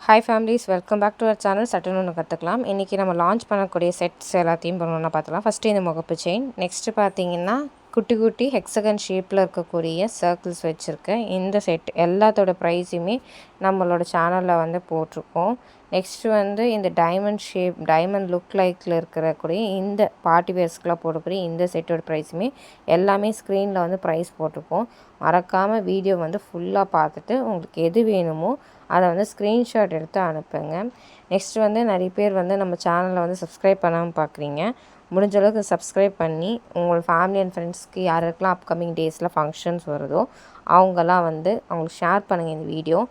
Hi families, welcome back to our channel. சட்டுன்னு ஒன்று கற்றுக்கலாம். இன்றைக்கி நம்ம லான்ச் பண்ணக்கூடிய செட்ஸ் எல்லாத்தையும் பண்ணணும்னா பார்த்துக்கலாம். ஃபஸ்ட்டு இந்த முகப்பு செயின், நெக்ஸ்ட்டு பார்த்தீங்கன்னா குட்டி குட்டி ஹெக்ஸகன் ஷேப்பில் இருக்கக்கூடிய சர்க்கிள்ஸ் வச்சுருக்கேன். இந்த செட் எல்லாத்தோட ப்ரைஸுமே நம்மளோட சேனலில் வந்து போட்டிருக்கோம். நெக்ஸ்ட்டு வந்து இந்த டைமண்ட் லுக் லைக்கில் இருக்கக்கூடிய இந்த பார்ட்டி வேர்ஸ்க்கெலாம் போடக்கூடிய இந்த செட்டோட ப்ரைஸுமே எல்லாமே ஸ்க்ரீனில் வந்து ப்ரைஸ் போட்டிருக்கோம். மறக்காமல் வீடியோ வந்து ஃபுல்லாக பார்த்துட்டு உங்களுக்கு எது வேணுமோ அதை வந்து ஸ்க்ரீன்ஷாட் எடுத்து அனுப்புங்க. நெக்ஸ்ட் வந்து நிறைய பேர் வந்து நம்ம சேனலில் வந்து சப்ஸ்கிரைப் பண்ணாமல் பார்க்குறீங்க. முடிஞ்ச அளவுக்கு சப்ஸ்கிரைப் பண்ணி உங்கள் ஃபேமிலி அண்ட் ஃப்ரெண்ட்ஸ்க்கு யாருக்கெல்லாம் அப்கமிங் டேஸில் ஃபங்க்ஷன்ஸ் வருதோ அவங்கெல்லாம் வந்து அவங்களுக்கு ஷேர் பண்ணுங்கள் இந்த வீடியோ.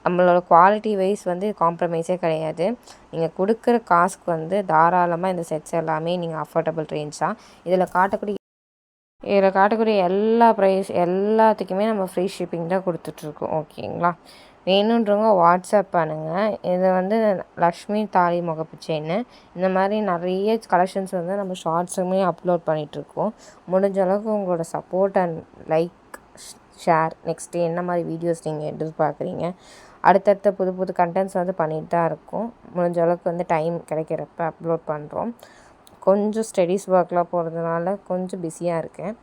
நம்மளோட குவாலிட்டி வைஸ் வந்து காம்ப்ரமைஸே கிடையாது. நீங்கள் கொடுக்குற காசுக்கு வந்து தாராளமாக இந்த செட்ஸ் எல்லாமே நீங்கள் அஃபோர்டபுள் ரேஞ்சாக இதில் காட்டக்கூடிய எல்லா ப்ரைஸ் எல்லாத்துக்குமே நம்ம ஃப்ரீ ஷிப்பிங் தான் கொடுத்துட்ருக்கோம். ஓகேங்களா? வேணுன்றவங்க வாட்ஸ்அப் பண்ணுங்கள். இது வந்து லக்ஷ்மி தாலி முகப்பு செயின். இந்த மாதிரி நிறைய கலெக்ஷன்ஸ் வந்து நம்ம ஷார்ட்ஸுமே அப்லோட் பண்ணிகிட்ருக்கோம். முடிஞ்ச அளவுக்கு உங்களோட support and like, share, next என்ன மாதிரி வீடியோஸ் நீங்கள் எதிர்பார்க்குறீங்க, அடுத்தடுத்த புது புது கண்டென்ட்ஸ் வந்து பண்ணிட்டு தான் இருக்கோம். முடிஞ்ச அளவுக்கு வந்து டைம் கிடைக்கிறப்ப அப்லோட் பண்ணுறோம். கொஞ்சம் ஸ்டடீஸ் ஒர்க்லாம் போகிறதுனால கொஞ்சம் பிஸியாக இருக்கேன்.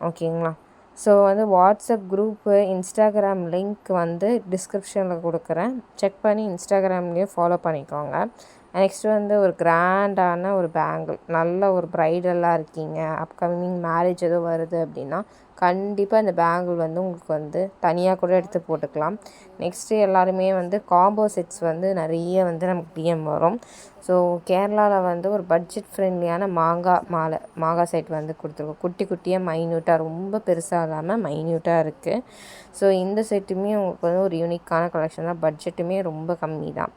ஓகேங்களா? ஸோ வந்து வாட்ஸ்அப் குரூப்பு, இன்ஸ்டாகிராம் லிங்க் வந்து டிஸ்கிரிப்ஷனில் கொடுக்குறேன். செக் பண்ணி இன்ஸ்டாகிராம்லேயே ஃபாலோ பண்ணிக்கோங்க. நெக்ஸ்ட்டு வந்து ஒரு கிராண்டான ஒரு பேங்கிள், நல்ல ஒரு ப்ரைடலாக இருக்கீங்க, அப்கமிங் மேரேஜ் எதுவும் வருது அப்படின்னா கண்டிப்பாக இந்த பேங்கிள் வந்து உங்களுக்கு வந்து தனியாக கூட எடுத்து போட்டுக்கலாம். நெக்ஸ்ட்டு எல்லாருமே வந்து காம்போ செட்ஸ் வந்து நிறைய வந்து நமக்கு டிஎம் வரும். ஸோ கேரளாவில் வந்து ஒரு பட்ஜெட் ஃப்ரெண்ட்லியான மாங்காய் செட் வந்து கொடுத்துருக்கோம். குட்டி குட்டியாக மைன்யூட்டாக, ரொம்ப பெருசாக இல்லாமல் மைன்யூட்டாக இருக்குது. ஸோ இந்த செட்டுமே உங்களுக்கு வந்து ஒரு யூனிக்கான கலெக்ஷன் தான். பட்ஜெட்டுமே ரொம்ப கம்மி தான்.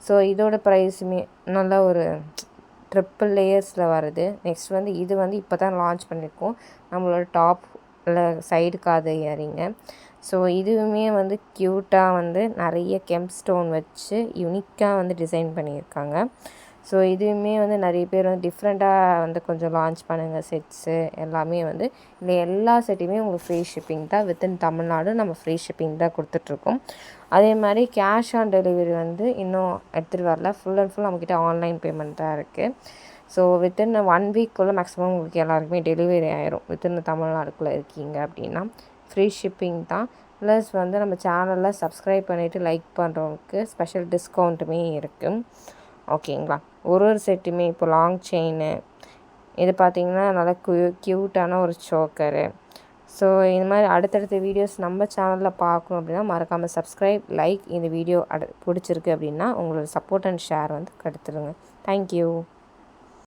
ஸோ இதோட ப்ரைஸுமே நல்லா ஒரு ட்ரிப்பிள் லேயர்ஸில் வருது. நெக்ஸ்ட் வந்து இது வந்து இப்போ தான் லான்ச் பண்ணியிருக்கோம். நம்மளோட டாப்பில் சைடு காது இயரிங்க. ஸோ இதுவுமே வந்து க்யூட்டாக வந்து நிறைய கெம்ப் ஸ்டோன் வச்சு யூனிக்காக வந்து டிசைன் பண்ணியிருக்காங்க. ஸோ இதுவுமே வந்து நிறைய பேர் வந்து டிஃப்ரெண்ட்டாக வந்து கொஞ்சம் லான்ச் பண்ணுங்கள் செட்ஸு எல்லாமே வந்து. இந்த எல்லா செட்டையுமே உங்களுக்கு ஃப்ரீ ஷிப்பிங் தான். வித்தின் தமிழ்நாடு நம்ம ஃப்ரீ ஷிப்பிங் தான் கொடுத்துட்ருக்கோம். அதே மாதிரி கேஷ் ஆன் டெலிவரி வந்து இன்னும் எடுத்துகிட்டு வரல. ஃபுல் அண்ட் ஃபுல் நம்மக்கிட்ட ஆன்லைன் பேமெண்ட் தான் இருக்குது. ஸோ வித்தின் 1 வீக்குள்ளே மேக்ஸிமம் உங்களுக்கு எல்லாருக்குமே டெலிவரி ஆயிரும். வித்தின் தமிழ்நாடுக்குள்ளே இருக்கீங்க அப்படின்னா ஃப்ரீ ஷிப்பிங் தான். ப்ளஸ் வந்து நம்ம சேனலில் சப்ஸ்கிரைப் பண்ணிவிட்டு லைக் பண்ணுறவங்களுக்கு ஸ்பெஷல் டிஸ்கவுண்ட்டுமே இருக்குது. ஓகேங்களா? ஒரு செட்டுமே இப்போ லாங் செயின்னு, இது பார்த்திங்கன்னா நல்லா க்யூட்டான ஒரு சோக்கரு. ஸோ இந்த மாதிரி அடுத்தடுத்த வீடியோஸ் நம்ம சேனலில் பார்க்கணும் அப்படின்னா மறக்காமல் சப்ஸ்கிரைப், லைக். இந்த வீடியோ பிடிச்சிருக்கு அப்படின்னா உங்களோட சப்போர்ட் அண்ட் ஷேர் வந்து கொடுத்துருங்க. தேங்க்யூ.